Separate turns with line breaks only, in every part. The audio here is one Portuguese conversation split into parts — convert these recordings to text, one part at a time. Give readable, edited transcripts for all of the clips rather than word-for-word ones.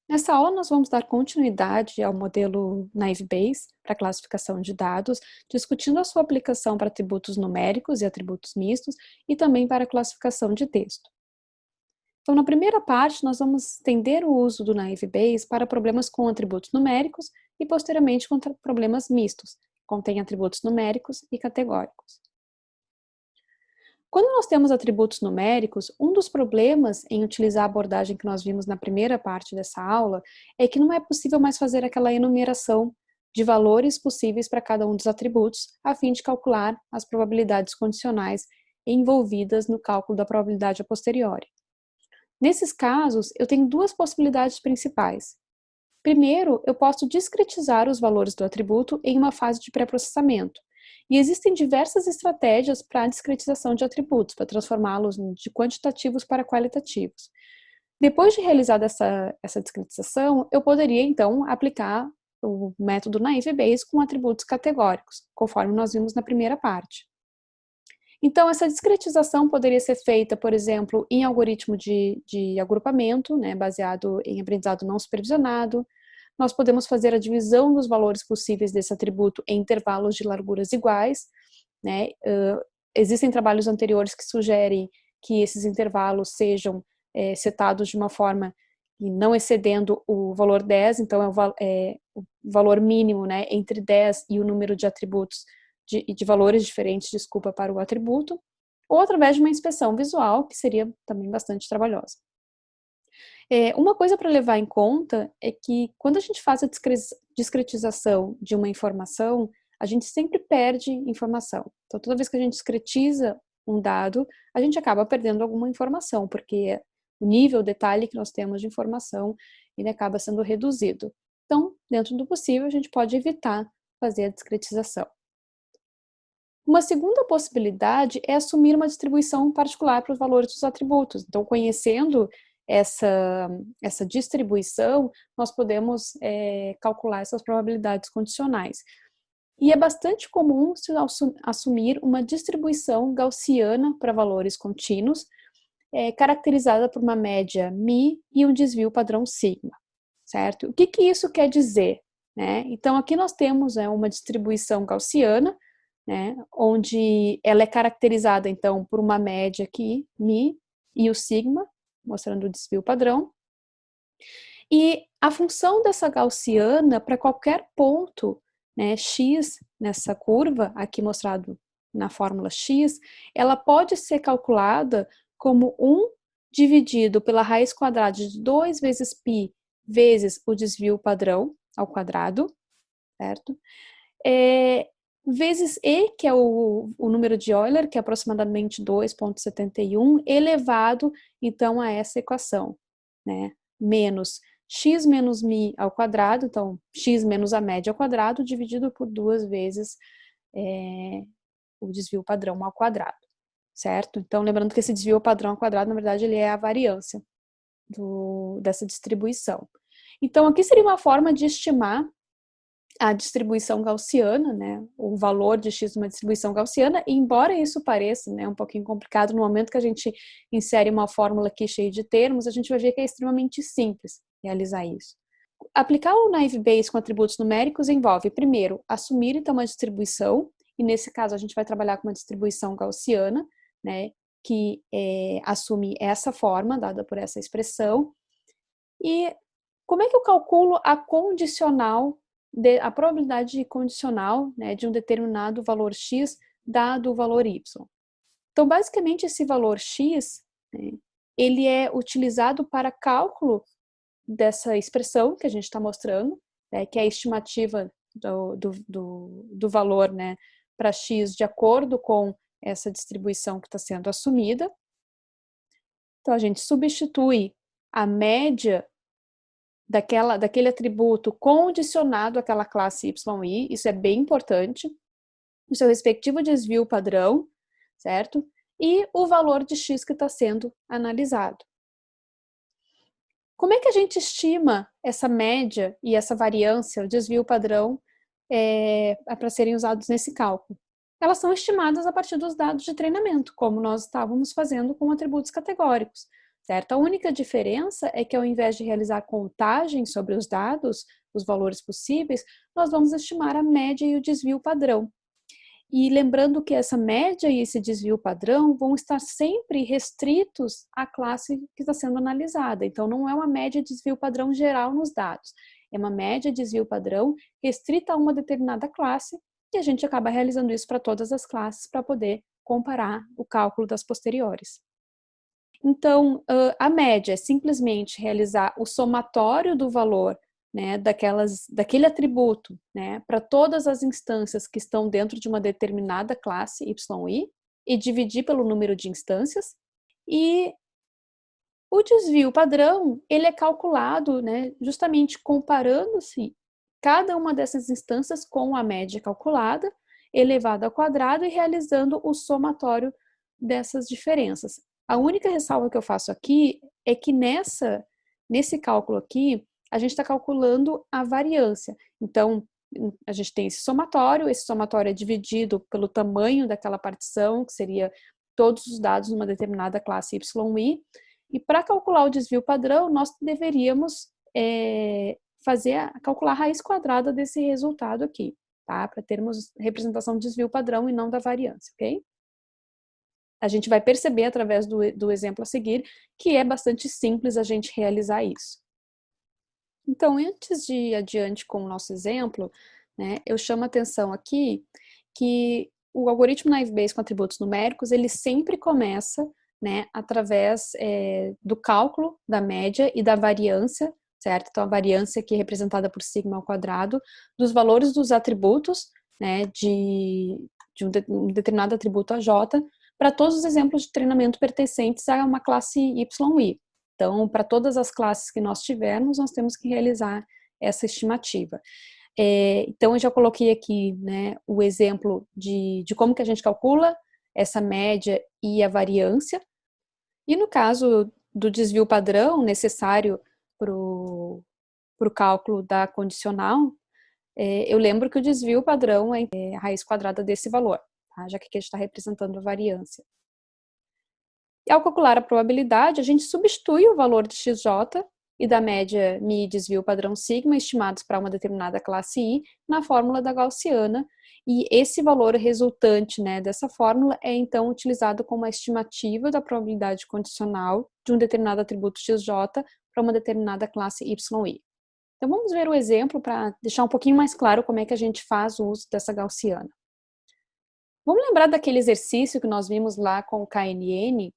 Nessa aula, nós vamos dar continuidade ao modelo Naive Bayes para classificação de dados, discutindo a sua aplicação para atributos numéricos e atributos mistos e também para classificação de texto. Então, na primeira parte, nós vamos estender o uso do Naive Bayes para problemas com atributos numéricos e, posteriormente, com problemas mistos, que contêm atributos numéricos e categóricos. Quando nós temos atributos numéricos, um dos problemas em utilizar a abordagem que nós vimos na primeira parte dessa aula é que não é possível mais fazer aquela enumeração de valores possíveis para cada um dos atributos, a fim de calcular as probabilidades condicionais envolvidas no cálculo da probabilidade a posteriori. Nesses casos, eu tenho duas possibilidades principais. Primeiro, eu posso discretizar os valores do atributo em uma fase de pré-processamento. E existem diversas estratégias para a discretização de atributos, para transformá-los de quantitativos para qualitativos. Depois de realizada essa discretização, eu poderia, então, aplicar o método Naive Bayes com atributos categóricos, conforme nós vimos na primeira parte. Então, essa discretização poderia ser feita, por exemplo, em algoritmo de agrupamento, né, baseado em aprendizado não supervisionado. Nós podemos fazer a divisão dos valores possíveis desse atributo em intervalos de larguras iguais, né? Existem trabalhos anteriores que sugerem que esses intervalos sejam setados de uma forma e não excedendo o valor 10, então é o valor mínimo, né, entre 10 e o número de atributos de valores diferentes, desculpa, para o atributo, ou através de uma inspeção visual, que seria também bastante trabalhosa. Uma coisa para levar em conta é que quando a gente faz a discretização de uma informação, a gente sempre perde informação. Então, toda vez que a gente discretiza um dado, a gente acaba perdendo alguma informação, porque o nível, o detalhe que nós temos de informação, ele acaba sendo reduzido. Então, dentro do possível, a gente pode evitar fazer a discretização. Uma segunda possibilidade é assumir uma distribuição particular para os valores dos atributos. Então, conhecendo essa distribuição, nós podemos calcular essas probabilidades condicionais. E é bastante comum se assumir uma distribuição gaussiana para valores contínuos, caracterizada por uma média μ e um desvio padrão sigma, certo? O que isso quer dizer? Né? Então, aqui nós temos uma distribuição gaussiana, né, onde ela é caracterizada, então, por uma média aqui, μ, e o sigma, mostrando o desvio padrão. E a função dessa gaussiana, para qualquer ponto, né, x, nessa curva, aqui mostrado na fórmula x, ela pode ser calculada como 1 dividido pela raiz quadrada de 2 vezes π vezes o desvio padrão ao quadrado, certo? Vezes e, que é o número de Euler, que é aproximadamente 2,71, elevado, então, a essa equação, né? Menos x menos μ ao quadrado, então, x menos a média ao quadrado, dividido por 2 vezes o desvio padrão ao quadrado, certo? Então, lembrando que esse desvio padrão ao quadrado, na verdade, ele é a variância dessa distribuição. Então, aqui seria uma forma de estimar a distribuição gaussiana, né, o valor de x numa distribuição gaussiana, e embora isso pareça, né, um pouquinho complicado, no momento que a gente insere uma fórmula aqui cheia de termos, a gente vai ver que é extremamente simples realizar isso. Aplicar o Naive Bayes com atributos numéricos envolve, primeiro, assumir então uma distribuição, e nesse caso a gente vai trabalhar com uma distribuição gaussiana, né, que assume essa forma, dada por essa expressão. E como é que eu calculo a condicional, a probabilidade condicional, né, de um determinado valor x dado o valor y? Então, basicamente, esse valor x, né, ele é utilizado para cálculo dessa expressão que a gente está mostrando, né, que é a estimativa do valor, né, para x de acordo com essa distribuição que está sendo assumida. Então, a gente substitui a média daquele atributo condicionado àquela classe YI, isso é bem importante, o seu respectivo desvio padrão, certo? E o valor de x que está sendo analisado. Como é que a gente estima essa média e essa variância, o desvio padrão, para serem usados nesse cálculo? Elas são estimadas a partir dos dados de treinamento, como nós estávamos fazendo com atributos categóricos, certo? A única diferença é que ao invés de realizar contagem sobre os dados, os valores possíveis, nós vamos estimar a média e o desvio padrão. E lembrando que essa média e esse desvio padrão vão estar sempre restritos à classe que está sendo analisada. Então, não é uma média e desvio padrão geral nos dados. É uma média e desvio padrão restrita a uma determinada classe e a gente acaba realizando isso para todas as classes para poder comparar o cálculo das posteriores. Então, a média é simplesmente realizar o somatório do valor, né, daquele atributo, né, para todas as instâncias que estão dentro de uma determinada classe YI e dividir pelo número de instâncias. E o desvio padrão, ele é calculado, né, justamente comparando-se cada uma dessas instâncias com a média calculada, elevada ao quadrado e realizando o somatório dessas diferenças. A única ressalva que eu faço aqui é que nesse cálculo aqui, a gente está calculando a variância. Então, a gente tem esse somatório é dividido pelo tamanho daquela partição, que seria todos os dados numa determinada classe YI, e para calcular o desvio padrão, nós deveríamos calcular a raiz quadrada desse resultado aqui, tá? Para termos representação de desvio padrão e não da variância, ok? A gente vai perceber através do exemplo a seguir que é bastante simples a gente realizar isso. Então, antes de ir adiante com o nosso exemplo, né, eu chamo a atenção aqui que o algoritmo Naive Bayes com atributos numéricos, ele sempre começa, né, através do cálculo da média e da variância, certo? Então, a variância aqui é representada por sigma ao quadrado, dos valores dos atributos, né, de um determinado atributo AJ, para todos os exemplos de treinamento pertencentes a uma classe YI. Então, para todas as classes que nós tivermos, nós temos que realizar essa estimativa. Então, eu já coloquei aqui, né, o exemplo de como que a gente calcula essa média e a variância. E no caso do desvio padrão necessário para o cálculo da condicional, eu lembro que o desvio padrão é a raiz quadrada desse valor, tá? Já que aqui a gente está representando a variância. E ao calcular a probabilidade, a gente substitui o valor de XJ e da média μ e desvio padrão sigma estimados para uma determinada classe I na fórmula da Gaussiana, e esse valor resultante, né, dessa fórmula é então utilizado como a estimativa da probabilidade condicional de um determinado atributo XJ para uma determinada classe YI. Então vamos ver o exemplo para deixar um pouquinho mais claro como é que a gente faz o uso dessa Gaussiana. Vamos lembrar daquele exercício que nós vimos lá com o KNN,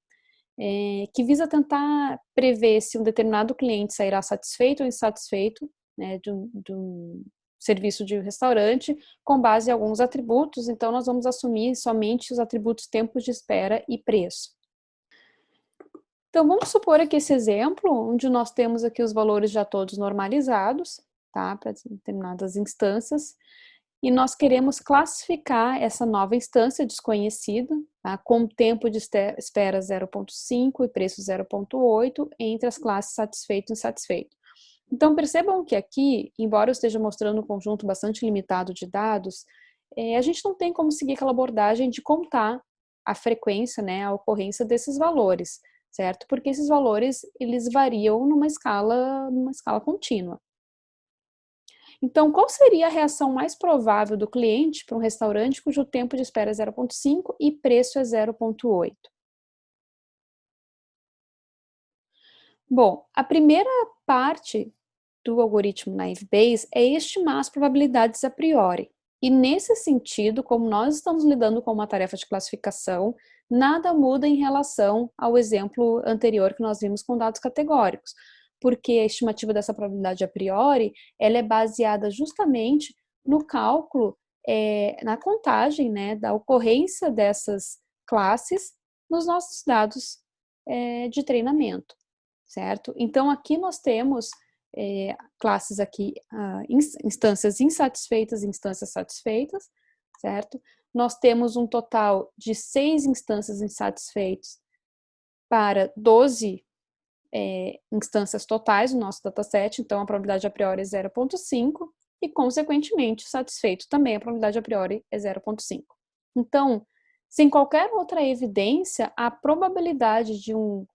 que visa tentar prever se um determinado cliente sairá satisfeito ou insatisfeito, né, de um serviço de restaurante com base em alguns atributos. Então, nós vamos assumir somente os atributos tempos de espera e preço. Então, vamos supor aqui esse exemplo, onde nós temos aqui os valores já todos normalizados, tá, para determinadas instâncias, e nós queremos classificar essa nova instância desconhecida, tá, com tempo de espera 0,5 e preço 0,8 entre as classes satisfeito e insatisfeito. Então, percebam que aqui, embora eu esteja mostrando um conjunto bastante limitado de dados, a gente não tem como seguir aquela abordagem de contar a frequência, né, a ocorrência desses valores, certo? Porque esses valores, eles variam numa escala contínua. Então, qual seria a reação mais provável do cliente para um restaurante cujo tempo de espera é 0,5 e preço é 0,8? Bom, a primeira parte do algoritmo Naive Bayes é estimar as probabilidades a priori. E nesse sentido, como nós estamos lidando com uma tarefa de classificação, nada muda em relação ao exemplo anterior que nós vimos com dados categóricos, porque a estimativa dessa probabilidade a priori, ela é baseada justamente no cálculo, na contagem, né, da ocorrência dessas classes nos nossos dados de treinamento, certo? Então, aqui nós temos classes aqui, instâncias insatisfeitas e instâncias satisfeitas, certo? Nós temos um total de 6 instâncias insatisfeitas para 12 instâncias totais no nosso dataset, então a probabilidade a priori é 0,5 e, consequentemente, satisfeito também a probabilidade a priori é 0,5. Então, sem qualquer outra evidência, a probabilidade de um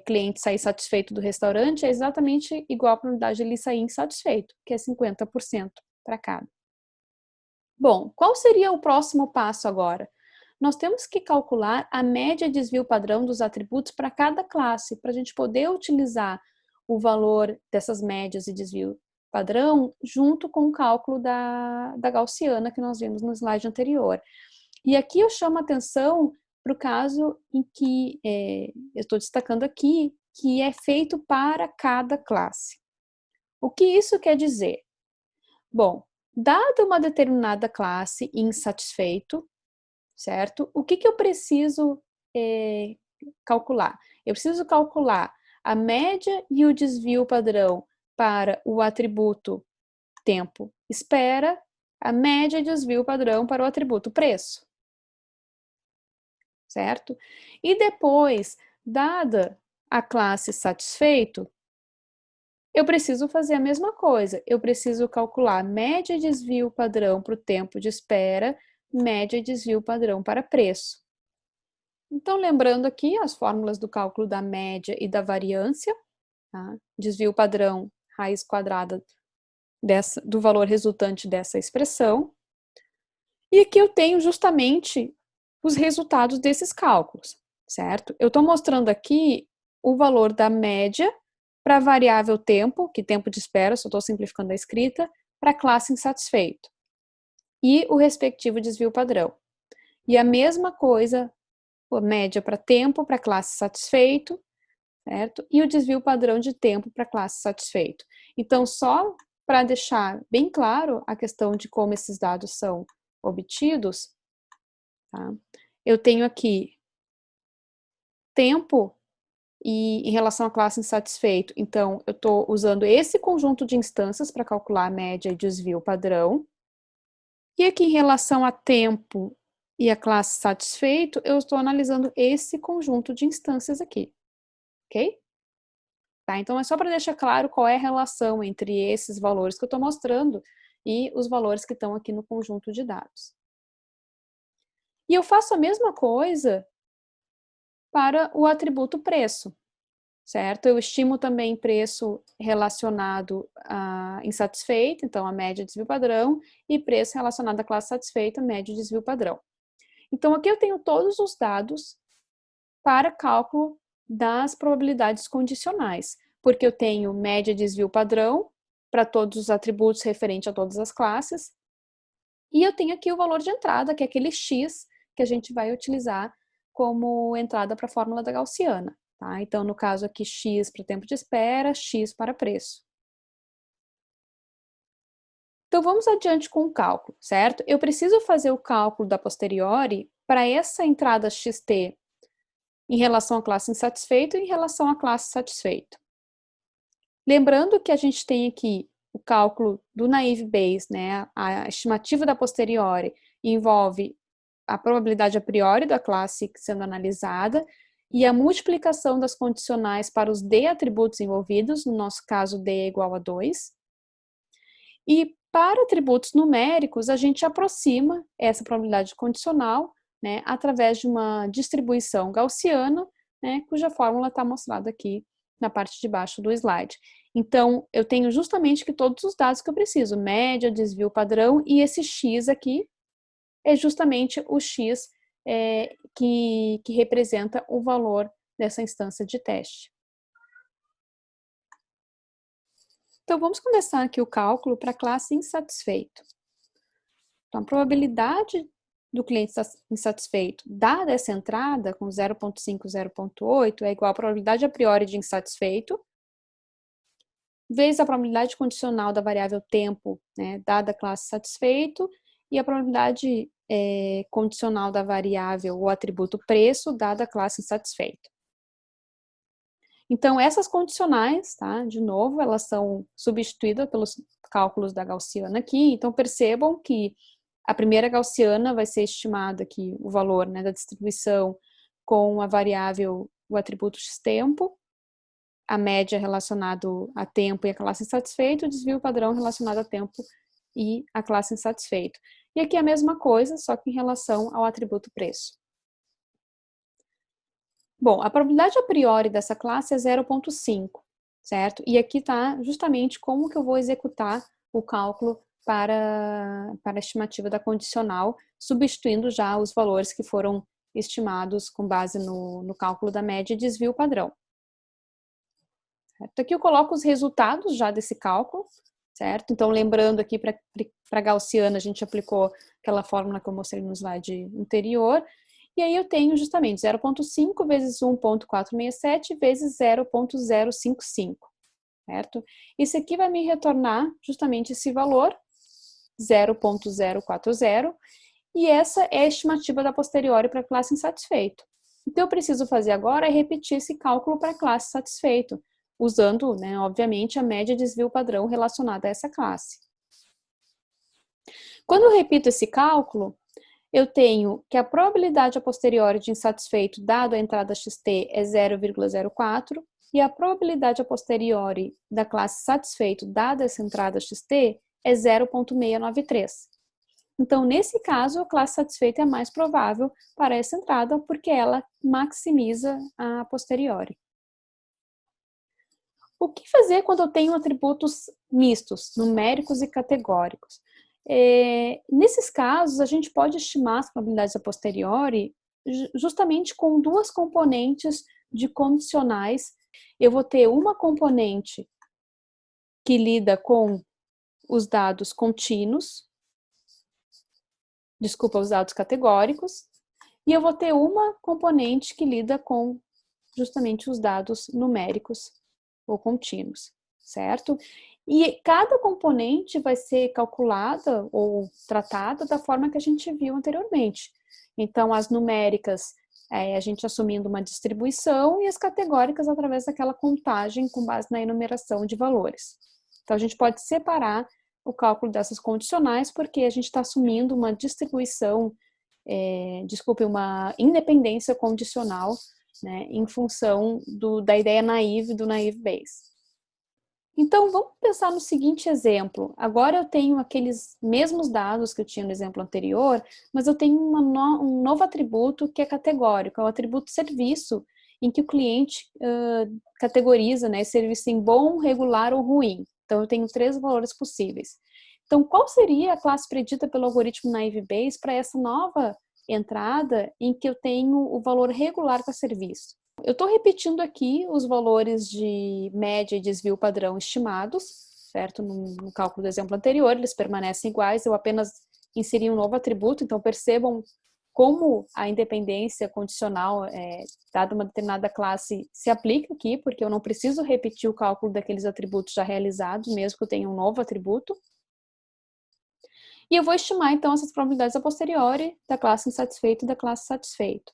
cliente sair satisfeito do restaurante é exatamente igual à probabilidade de ele sair insatisfeito, que é 50% para cada. Bom, qual seria o próximo passo agora? Nós temos que calcular a média desvio padrão dos atributos para cada classe, para a gente poder utilizar o valor dessas médias e desvio padrão junto com o cálculo da gaussiana que nós vimos no slide anterior. E aqui eu chamo a atenção para o caso em que eu estou destacando aqui, que é feito para cada classe. O que isso quer dizer? Bom, dada uma determinada classe insatisfeito, certo? O que eu preciso calcular? Eu preciso calcular a média e o desvio padrão para o atributo tempo espera, a média e desvio padrão para o atributo preço, certo? E depois, dada a classe satisfeito, eu preciso fazer a mesma coisa. Eu preciso calcular média e desvio padrão para o tempo de espera, média e desvio padrão para preço. Então, lembrando aqui as fórmulas do cálculo da média e da variância, tá? Desvio padrão, raiz quadrada do valor resultante dessa expressão. E aqui eu tenho justamente os resultados desses cálculos, certo? Eu estou mostrando aqui o valor da média para a variável tempo, que tempo de espera, só estou simplificando a escrita, para a classe insatisfeito. E o respectivo desvio padrão. E a mesma coisa, a média para tempo, para a classe satisfeito, certo? E o desvio padrão de tempo para a classe satisfeito. Então, só para deixar bem claro a questão de como esses dados são obtidos, tá? Eu tenho aqui tempo e em relação à classe insatisfeito, então eu estou usando esse conjunto de instâncias para calcular a média e desvio padrão. E aqui em relação a tempo e a classe satisfeito, eu estou analisando esse conjunto de instâncias aqui, ok? Tá, então é só para deixar claro qual é a relação entre esses valores que eu estou mostrando e os valores que estão aqui no conjunto de dados. E eu faço a mesma coisa para o atributo preço, certo? Eu estimo também preço relacionado a insatisfeito, então a média desvio padrão, e preço relacionado à classe satisfeita, média desvio padrão. Então aqui eu tenho todos os dados para cálculo das probabilidades condicionais, porque eu tenho média desvio padrão para todos os atributos referentes a todas as classes, e eu tenho aqui o valor de entrada, que é aquele x que a gente vai utilizar como entrada para a fórmula da gaussiana. Tá? Então, no caso aqui, x para o tempo de espera, x para preço. Então, vamos adiante com o cálculo, certo? Eu preciso fazer o cálculo da posteriori para essa entrada xt em relação à classe insatisfeito e em relação à classe satisfeito. Lembrando que a gente tem aqui o cálculo do naive Bayes, né? A estimativa da posteriori envolve a probabilidade a priori da classe sendo analisada e a multiplicação das condicionais para os D atributos envolvidos, no nosso caso D é igual a 2. E para atributos numéricos, a gente aproxima essa probabilidade condicional, né, através de uma distribuição gaussiana, né, cuja fórmula está mostrada aqui na parte de baixo do slide. Então, eu tenho justamente que todos os dados que eu preciso, média, desvio padrão, e esse x aqui é justamente o x que representa o valor dessa instância de teste. Então, vamos começar aqui o cálculo para a classe insatisfeito. Então, a probabilidade do cliente insatisfeito, dada essa entrada, com 0,5, 0,8, é igual à probabilidade a priori de insatisfeito, vezes a probabilidade condicional da variável tempo, né, dada a classe satisfeito, e a probabilidade condicional da variável ou atributo preço, dada a classe insatisfeito. Então, essas condicionais, tá, de novo, elas são substituídas pelos cálculos da gaussiana aqui. Então, percebam que a primeira gaussiana vai ser estimada aqui, o valor, né, da distribuição com a variável, o atributo x-tempo, a média relacionado a tempo e a classe insatisfeito, o desvio padrão relacionado a tempo e a classe insatisfeito. E aqui a mesma coisa, só que em relação ao atributo preço. Bom, a probabilidade a priori dessa classe é 0,5, certo? E aqui está justamente como que eu vou executar o cálculo para a estimativa da condicional, substituindo já os valores que foram estimados com base no cálculo da média e desvio padrão. Certo? Aqui eu coloco os resultados já desse cálculo, certo? Então, lembrando aqui, para Gaussiana, a gente aplicou aquela fórmula que eu mostrei no slide anterior, e aí eu tenho justamente 0,5 vezes 1,467 vezes 0,055, certo? Isso aqui vai me retornar justamente esse valor, 0,040, e essa é a estimativa da posteriori para a classe insatisfeito. Então, eu preciso fazer agora é repetir esse cálculo para a classe satisfeito, usando, né, obviamente, a média desvio padrão relacionada a essa classe. Quando eu repito esse cálculo, eu tenho que a probabilidade a posteriori de insatisfeito dado a entrada XT é 0,04 e a probabilidade a posteriori da classe satisfeito dada essa entrada XT é 0,693. Então, nesse caso, a classe satisfeita é mais provável para essa entrada porque ela maximiza a posteriori. O que fazer quando eu tenho atributos mistos, numéricos e categóricos? Nesses casos, a gente pode estimar as probabilidades a posteriori justamente com duas componentes de condicionais. Eu vou ter uma componente que lida com os dados contínuos, os dados categóricos, e eu vou ter uma componente que lida com justamente os dados numéricos ou contínuos, certo? E cada componente vai ser calculada ou tratada da forma que a gente viu anteriormente. Então, as numéricas, a gente assumindo uma distribuição, e as categóricas através daquela contagem com base na enumeração de valores. Então, a gente pode separar o cálculo dessas condicionais, porque a gente está assumindo uma distribuição, uma independência condicional, né, em função da ideia naive do naive Bayes. Então, vamos pensar no seguinte exemplo. Agora eu tenho aqueles mesmos dados que eu tinha no exemplo anterior, mas eu tenho um novo atributo que é categórico, é o atributo serviço, em que o cliente categoriza, né, serviço em bom, regular ou ruim. Então, eu tenho 3 valores possíveis. Então, qual seria a classe predita pelo algoritmo naive Bayes para essa nova entrada em que eu tenho o valor regular para serviço? Eu estou repetindo aqui os valores de média e desvio padrão estimados, certo? No cálculo do exemplo anterior, eles permanecem iguais, eu apenas inseri um novo atributo, então percebam como a independência condicional dada uma determinada classe se aplica aqui, porque eu não preciso repetir o cálculo daqueles atributos já realizados, mesmo que eu tenha um novo atributo. E eu vou estimar, então, essas probabilidades a posteriori da classe insatisfeito e da classe satisfeito,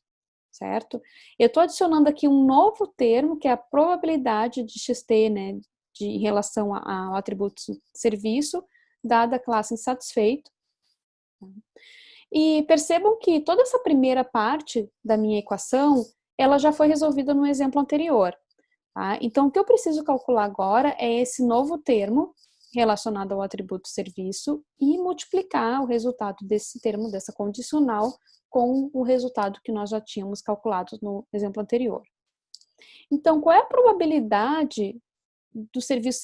certo? Eu estou adicionando aqui um novo termo, que é a probabilidade de XT, né, em relação ao atributo serviço, dada a classe insatisfeito. E percebam que toda essa primeira parte da minha equação, ela já foi resolvida no exemplo anterior. Tá? Então, o que eu preciso calcular agora é esse novo termo relacionado ao atributo serviço e multiplicar o resultado desse termo, dessa condicional, com o resultado que nós já tínhamos calculado no exemplo anterior. Então, qual é a probabilidade do serviço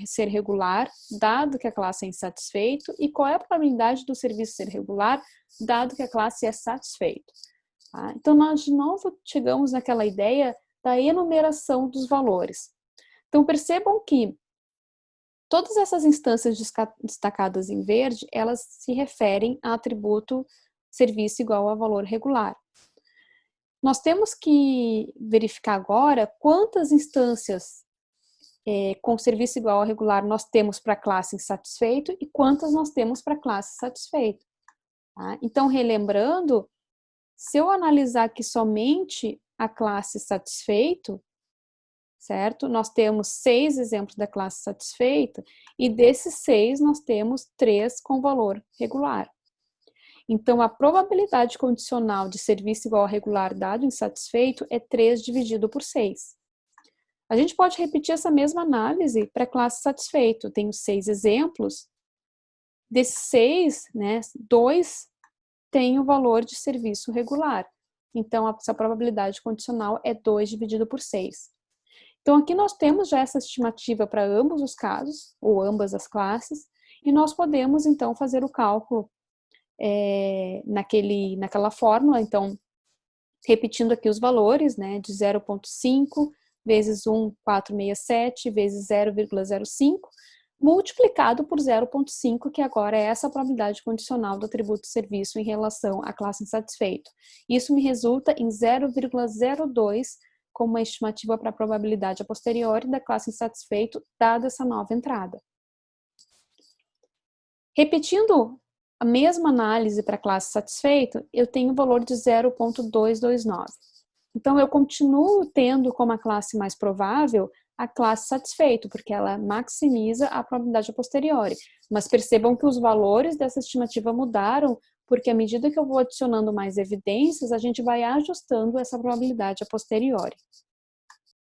ser regular, dado que a classe é insatisfeito, e qual é a probabilidade do serviço ser regular, dado que a classe é satisfeito? Tá? Então, nós de novo chegamos naquela ideia da enumeração dos valores. Então, percebam que todas essas instâncias destacadas em verde, elas se referem a atributo serviço igual a valor regular. Nós temos que verificar agora quantas instâncias com serviço igual a regular nós temos para a classe insatisfeito e quantas nós temos para a classe satisfeito. Tá? Então, relembrando, se eu analisar aqui somente a classe satisfeito, certo? Nós temos 6 exemplos da classe satisfeita e desses 6 nós temos 3 com valor regular. Então, a probabilidade condicional de serviço igual a regular dado insatisfeito é 3 dividido por 6. A gente pode repetir essa mesma análise para a classe satisfeito. Eu tenho 6 exemplos. Desses 6, né, 2 têm o valor de serviço regular. Então, essa probabilidade condicional é 2 dividido por 6. Então, aqui nós temos já essa estimativa para ambos os casos, ou ambas as classes, e nós podemos, então, fazer o cálculo naquela fórmula. Então, repetindo aqui os valores, né, de 0,5 vezes 1,467 vezes 0,05, multiplicado por 0,5, que agora é essa probabilidade condicional do atributo serviço em relação à classe insatisfeito. Isso me resulta em 0,02 como uma estimativa para a probabilidade a posteriori da classe insatisfeito, dada essa nova entrada. Repetindo a mesma análise para a classe satisfeito, eu tenho o valor de 0,229. Então, eu continuo tendo como a classe mais provável a classe satisfeito, porque ela maximiza a probabilidade a posteriori. Mas percebam que os valores dessa estimativa mudaram, porque à medida que eu vou adicionando mais evidências, a gente vai ajustando essa probabilidade a posteriori.